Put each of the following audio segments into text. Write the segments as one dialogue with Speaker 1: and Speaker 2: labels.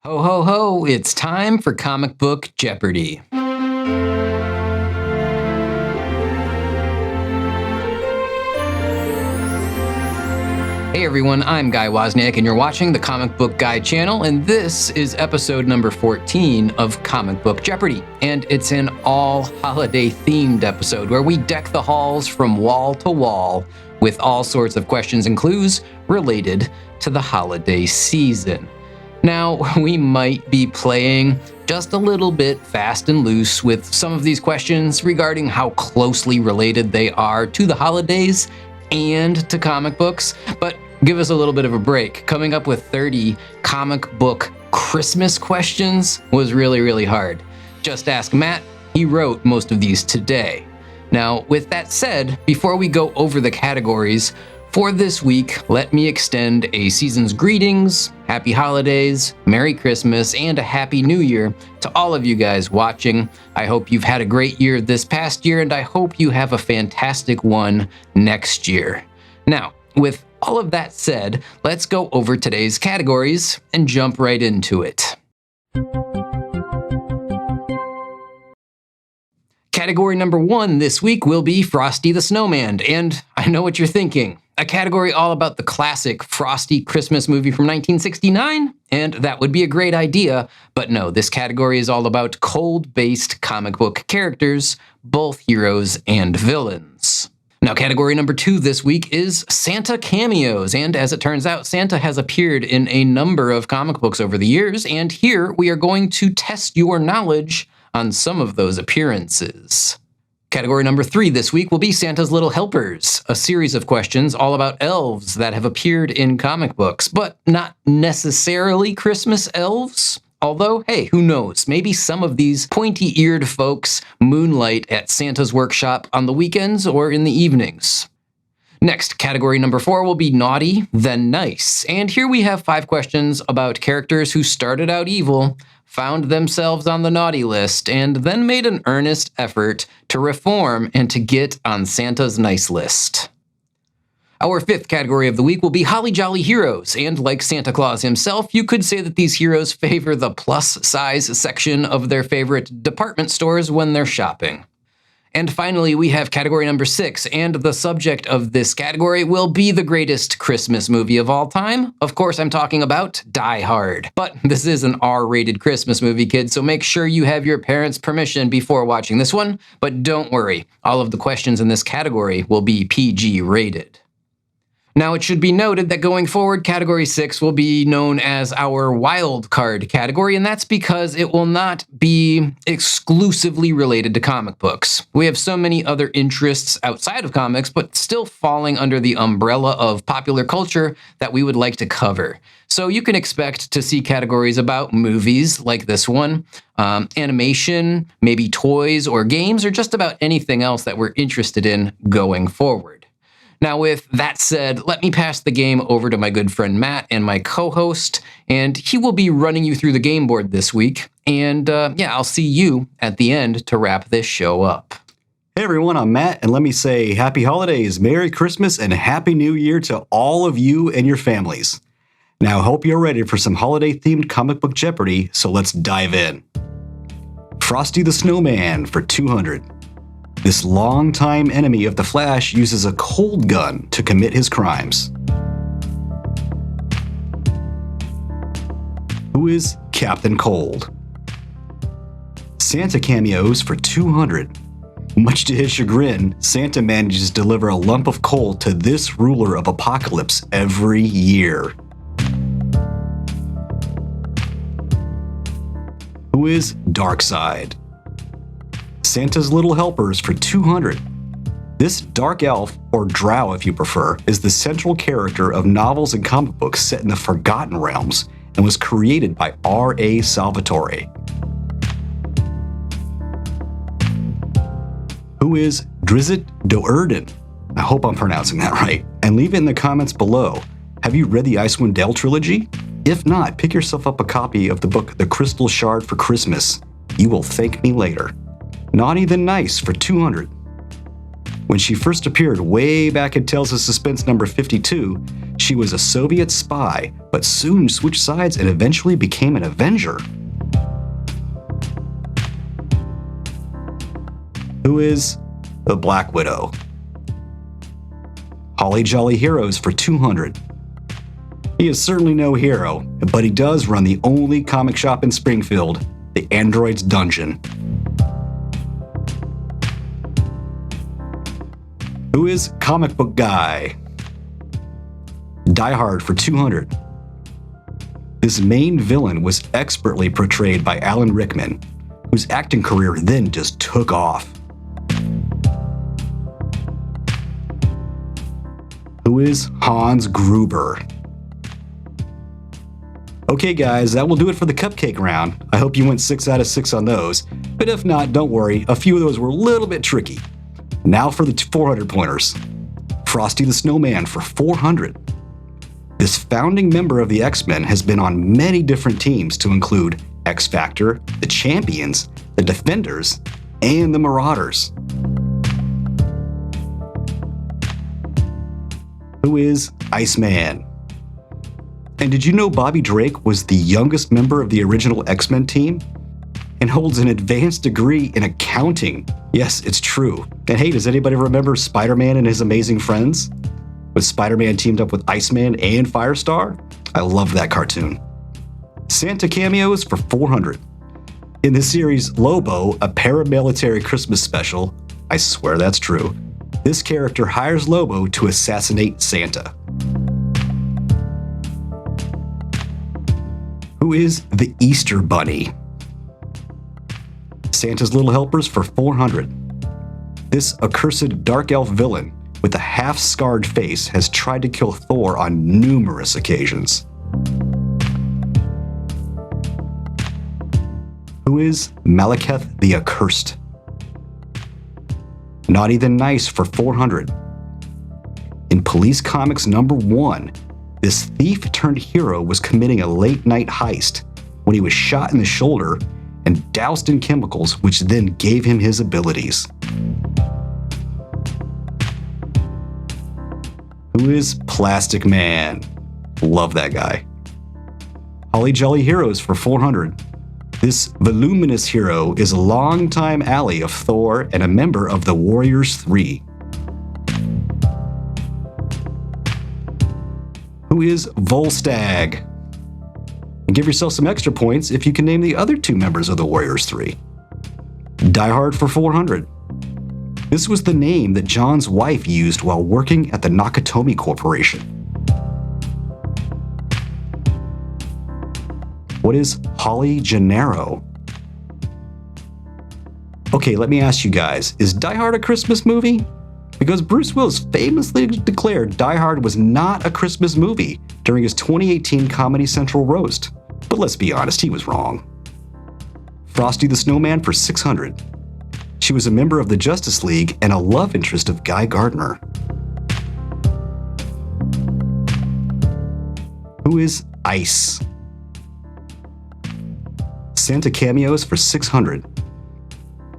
Speaker 1: Ho, ho, ho, it's time for Comic Book Jeopardy. Hey everyone, I'm Guy Wozniak, and you're watching the Comic Book Guy channel, and this is episode number 14 of Comic Book Jeopardy. And it's an all-holiday-themed episode where we deck the halls from wall to wall with all sorts of questions and clues related to the holiday season. Now, we might be playing just a little bit fast and loose with some of these questions regarding how closely related they are to the holidays and to comic books, but give us a little bit of a break. Coming up with 30 comic book Christmas questions was really hard. Just ask Matt, he wrote most of these today. Now, with that said, before we go over the categories, for this week, let me extend a season's greetings, happy holidays, Merry Christmas, and a Happy New Year to all of you guys watching. I hope you've had a great year this past year, and I hope you have a fantastic one next year. Now, with all of that said, let's go over today's categories and jump right into it. Category number 1 this week will be Frosty the Snowman, and I know what you're thinking. A category all about the classic Frosty Christmas movie from 1969? And that would be a great idea, but no, this category is all about cold-based comic book characters, both heroes and villains. Now, category number 2 this week is Santa cameos, and as it turns out, Santa has appeared in a number of comic books over the years, and here we are going to test your knowledge on some of those appearances. Category number 3 this week will be Santa's Little Helpers, a series of questions all about elves that have appeared in comic books, but not necessarily Christmas elves. Although, hey, who knows? Maybe some of these pointy-eared folks moonlight at Santa's workshop on the weekends or in the evenings. Next, category number 4 will be Naughty, Then Nice. And here we have 5 questions about characters who started out evil, found themselves on the naughty list, and then made an earnest effort to reform and to get on Santa's nice list. Our 5th category of the week will be Holly Jolly Heroes, and like Santa Claus himself, you could say that these heroes favor the plus-size section of their favorite department stores when they're shopping. And finally, we have category number 6, and the subject of this category will be the greatest Christmas movie of all time. Of course, I'm talking about Die Hard. But this is an R-rated Christmas movie, kids, so make sure you have your parents' permission before watching this one. But don't worry, all of the questions in this category will be PG-rated. Now, it should be noted that going forward, Category 6 will be known as our wild card category, and that's because it will not be exclusively related to comic books. We have so many other interests outside of comics, but still falling under the umbrella of popular culture that we would like to cover. So you can expect to see categories about movies like this one, animation, maybe toys or games, or just about anything else that we're interested in going forward. Now, with that said, let me pass the game over to my good friend Matt and my co-host, and he will be running you through the game board this week. And I'll see you at the end to wrap this show up.
Speaker 2: Hey everyone, I'm Matt, and let me say Happy Holidays, Merry Christmas, and Happy New Year to all of you and your families. Now, I hope you're ready for some holiday-themed comic book Jeopardy, so let's dive in. Frosty the Snowman for 200. This longtime enemy of the Flash uses a cold gun to commit his crimes. Who is Captain Cold? Santa cameos for 200. Much to his chagrin, Santa manages to deliver a lump of coal to this ruler of apocalypse every year. Who is Darkseid? Santa's Little Helpers for 200. This dark elf, or drow if you prefer, is the central character of novels and comic books set in the Forgotten Realms and was created by R.A. Salvatore. Who is Drizzt Do'Urden? I hope I'm pronouncing that right. And leave it in the comments below. Have you read the Icewind Dale trilogy? If not, pick yourself up a copy of the book The Crystal Shard for Christmas. You will thank me later. Naughty Then Nice for 200. When she first appeared way back in Tales of Suspense number 52, She was a Soviet spy, but soon switched sides and eventually became an Avenger. Who is the Black Widow? Holly Jolly Heroes for 200. He is certainly no hero, but he does run the only comic shop in Springfield, the Android's Dungeon. Who is Comic Book Guy? Die Hard for 200. This main villain was expertly portrayed by Alan Rickman, whose acting career then just took off. Who is Hans Gruber? Okay guys, that will do it for the cupcake round. I hope you went 6 out of 6 on those, but if not, don't worry, a few of those were a little bit tricky. Now for the 400 pointers. Frosty the Snowman for 400. This founding member of the X-Men has been on many different teams to include X-Factor, the Champions, the Defenders, and the Marauders. Who is Iceman? And did you know Bobby Drake was the youngest member of the original X-Men team? And holds an advanced degree in accounting. Yes, it's true. And hey, does anybody remember Spider-Man and His Amazing Friends? When Spider-Man teamed up with Iceman and Firestar? I love that cartoon. Santa cameos for 400. In the series Lobo, a paramilitary Christmas special, I swear that's true, this character hires Lobo to assassinate Santa. Who is the Easter Bunny? Santa's Little Helpers for 400. This accursed dark elf villain with a half-scarred face has tried to kill Thor on numerous occasions. Who is Malekith the Accursed? Naughty Then Nice for 400. In Police Comics #1, this thief-turned-hero was committing a late-night heist when he was shot in the shoulder and doused in chemicals, which then gave him his abilities. Who is Plastic Man? Love that guy. Holly Jolly Heroes for 400. This voluminous hero is a longtime ally of Thor and a member of the Warriors 3. Who is Volstagg? And give yourself some extra points if you can name the other 2 members of the Warriors 3. Die Hard for 400. This was the name that John's wife used while working at the Nakatomi Corporation. What is Holly Gennaro? Okay, let me ask you guys, is Die Hard a Christmas movie? Because Bruce Willis famously declared Die Hard was not a Christmas movie during his 2018 Comedy Central roast. But let's be honest, he was wrong. Frosty the Snowman for 600. She was a member of the Justice League and a love interest of Guy Gardner. Who is Ice? Santa cameos for 600.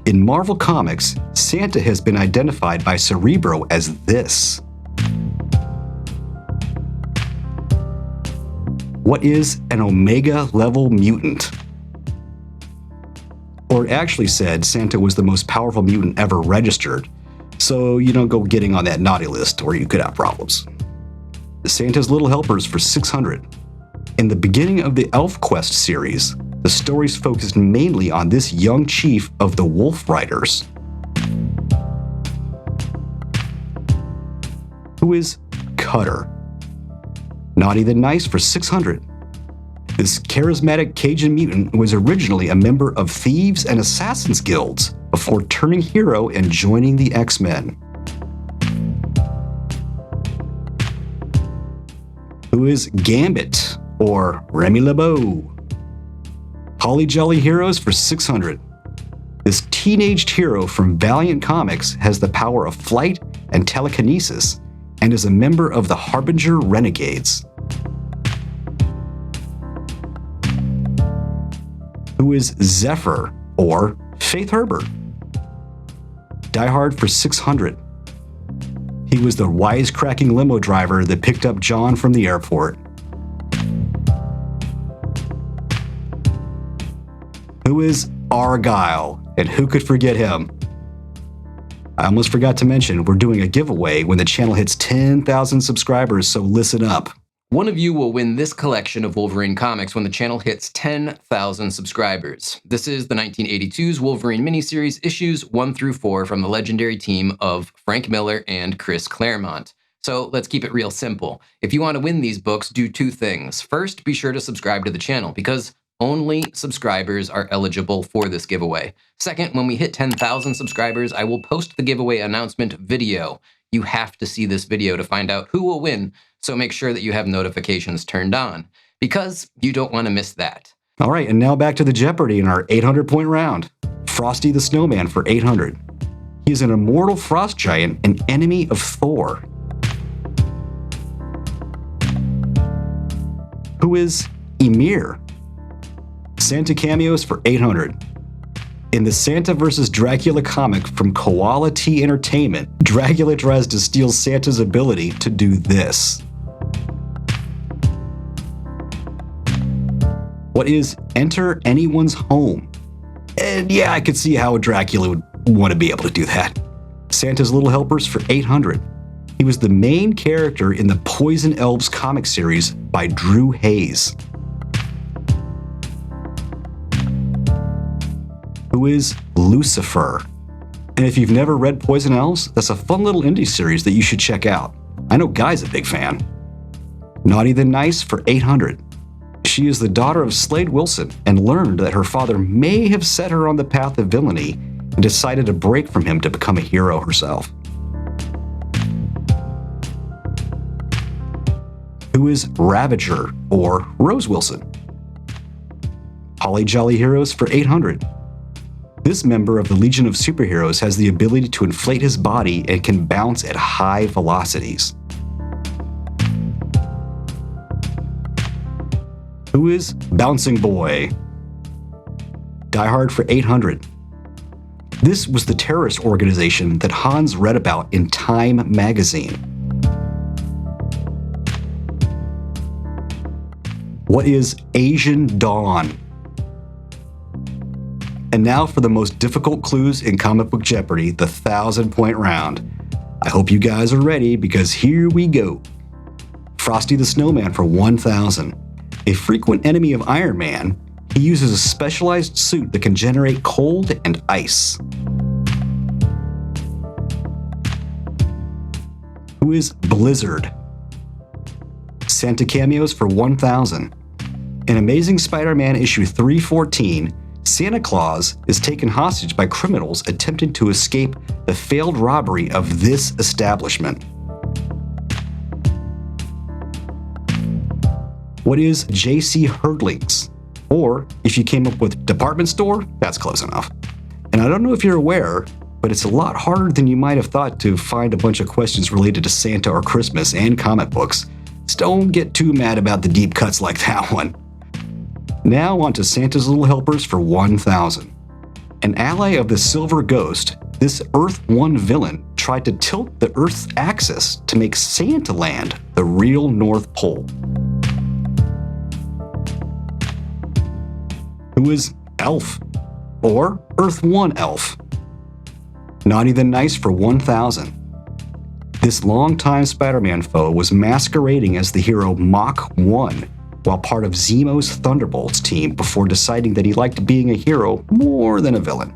Speaker 2: In Marvel Comics, Santa has been identified by Cerebro as this. What is an Omega level mutant? Or it actually said Santa was the most powerful mutant ever registered, so you don't go getting on that naughty list or you could have problems. Santa's Little Helpers for 600. In the beginning of the ElfQuest series, the stories focused mainly on this young chief of the Wolf Riders. Who is Cutter? Naughty Then Nice for 600. This charismatic Cajun mutant was originally a member of Thieves and Assassins Guilds before turning hero and joining the X-Men. Who is Gambit, or Remy LeBeau? Holly Jolly Heroes for 600. This teenaged hero from Valiant Comics has the power of flight and telekinesis and is a member of the Harbinger Renegades. Who is Zephyr, or Faith Herbert? Die Hard for 600. He was the wisecracking limo driver that picked up John from the airport. Who is Argyle, and who could forget him? I almost forgot to mention, we're doing a giveaway when the channel hits 10,000 subscribers, so listen up.
Speaker 1: One of you will win this collection of Wolverine comics when the channel hits 10,000 subscribers. This is the 1982's Wolverine miniseries issues 1 through 4 from the legendary team of Frank Miller and Chris Claremont. So let's keep it real simple. If you want to win these books, do two things. First, be sure to subscribe to the channel because only subscribers are eligible for this giveaway. Second, when we hit 10,000 subscribers, I will post the giveaway announcement video. You have to see this video to find out who will win, so make sure that you have notifications turned on, because you don't want to miss that.
Speaker 2: All right, and now back to the Jeopardy in our 800-point round. Frosty the Snowman for 800. He is an immortal frost giant, an enemy of Thor. Who is Ymir? Santa cameos for 800. In the Santa vs. Dracula comic from Koala T Entertainment, Dracula tries to steal Santa's ability to do this. What is Enter Anyone's Home? And yeah, I could see how Dracula would want to be able to do that. Santa's Little Helpers for 800. He was the main character in the Poison Elves comic series by Drew Hayes. Who is Lucifer? And if you've never read Poison Elves, that's a fun little indie series that you should check out. I know Guy's a big fan. Naughty Then Nice for 800. She is the daughter of Slade Wilson and learned that her father may have set her on the path of villainy and decided to break from him to become a hero herself. Who is Ravager, or Rose Wilson? Holly Jolly Heroes for 800. This member of the Legion of Superheroes has the ability to inflate his body and can bounce at high velocities. Who is Bouncing Boy? Die Hard for 800. This was the terrorist organization that Hans read about in Time magazine. What is Asian Dawn? And now for the most difficult clues in Comic Book Jeopardy, the 1,000-point round. I hope you guys are ready because here we go. Frosty the Snowman for 1,000. A frequent enemy of Iron Man, he uses a specialized suit that can generate cold and ice. Who is Blizzard? Santa cameos for 1,000. In Amazing Spider-Man issue 314, Santa Claus is taken hostage by criminals attempting to escape the failed robbery of this establishment. What is J.C. Herdlings? Or, if you came up with department store, that's close enough. And I don't know if you're aware, but it's a lot harder than you might have thought to find a bunch of questions related to Santa or Christmas and comic books. So don't get too mad about the deep cuts like that one. Now on to Santa's Little Helpers for 1,000. An ally of the Silver Ghost, this Earth-1 villain tried to tilt the Earth's axis to make Santa Land the real North Pole. Who is Elf? Or Earth-1 Elf? Naughty Then Nice for 1,000. This longtime Spider-Man foe was masquerading as the hero Mach 1 while part of Zemo's Thunderbolts team before deciding that he liked being a hero more than a villain.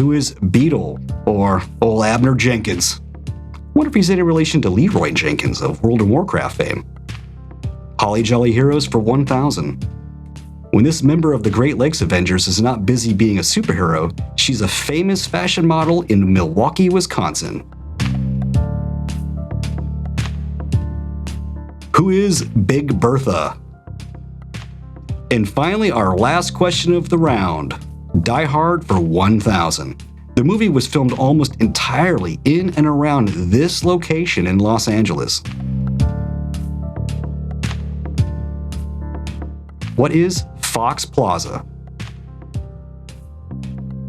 Speaker 2: Who is Beetle, or Ol' Abner Jenkins? What if he's any relation to Leroy Jenkins of World of Warcraft fame? Holly Jolly Heroes for 1,000. When this member of the Great Lakes Avengers is not busy being a superhero, she's a famous fashion model in Milwaukee, Wisconsin. Who is Big Bertha? And finally, our last question of the round. Die Hard for 1,000. The movie was filmed almost entirely in and around this location in Los Angeles. What is Fox Plaza?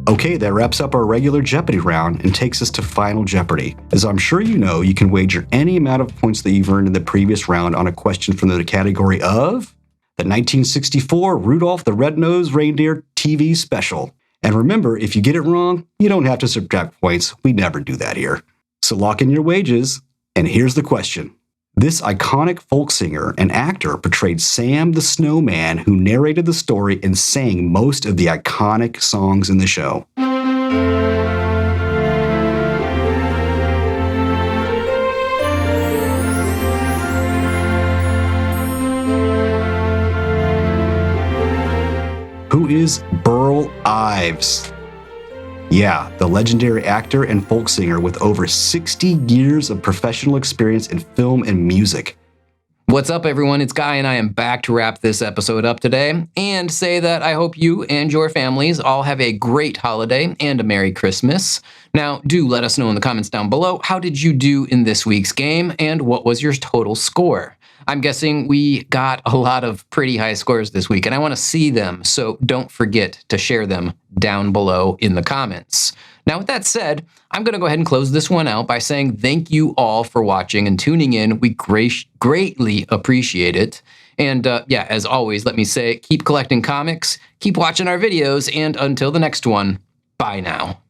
Speaker 2: Okay, that wraps up our regular Jeopardy round and takes us to Final Jeopardy. As I'm sure you know, you can wager any amount of points that you've earned in the previous round on a question from the category of the 1964 Rudolph the Red-Nosed Reindeer TV special. And remember, if you get it wrong, you don't have to subtract points. We never do that here. So lock in your wages, and here's the question. This iconic folk singer and actor portrayed Sam the Snowman, who narrated the story and sang most of the iconic songs in the show. Who is Burl Ives? Yeah, the legendary actor and folk singer with over 60 years of professional experience in film and music.
Speaker 1: What's up, everyone? It's Guy, and I am back to wrap this episode up today and say that I hope you and your families all have a great holiday and a Merry Christmas. Now, do let us know in the comments down below, how did you do in this week's game, and what was your total score? I'm guessing we got a lot of pretty high scores this week, and I want to see them, so don't forget to share them down below in the comments. Now, with that said, I'm going to go ahead and close this one out by saying thank you all for watching and tuning in. We greatly appreciate it. And yeah, as always, let me say, keep collecting comics, keep watching our videos, and until the next one, bye now.